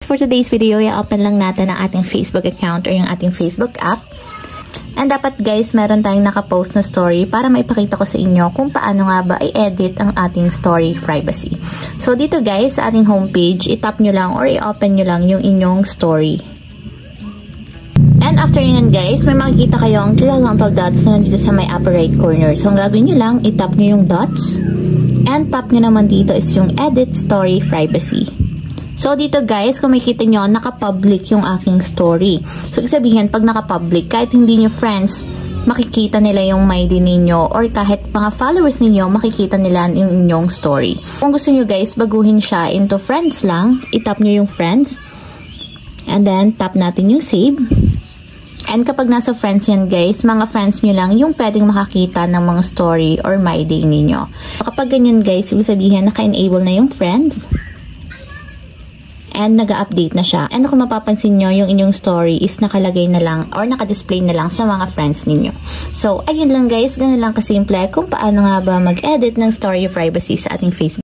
for today's video, i-open lang natin ang ating Facebook account or yung ating Facebook app. And dapat guys, meron tayong nakapost na story para maipakita ko sa inyo kung paano nga ba i-edit ang ating story privacy. So dito guys, sa ating homepage, i-tap nyo lang or i-open nyo lang yung inyong story. And after yun guys, may makikita kayong horizontal dots na nandito sa may upper right corner. So ang gagawin nyo lang, i-tap nyo yung dots. And tap nyo naman dito is yung edit story privacy. So, dito guys, kung makikita nyo, naka-public yung aking story. So, ibig sabihin, pag naka-public, kahit hindi nyo friends, makikita nila yung ID ninyo or kahit mga followers ninyo, makikita nila yung inyong story. Kung gusto nyo guys, baguhin siya into friends lang, itap nyo yung friends. And then, tap natin yung save. And kapag nasa friends yan guys, mga friends nyo lang yung pwedeng makakita ng mga story or my day ninyo. Kapag ganyan guys, ibig sabihin, naka-enable na yung friends. And nag-update na siya. And kung mapapansin nyo, yung inyong story is nakalagay na lang or nakadisplay na lang sa mga friends ninyo. So, ayun lang guys. Ganun lang kasimple kung paano nga ba mag-edit ng story privacy sa ating Facebook.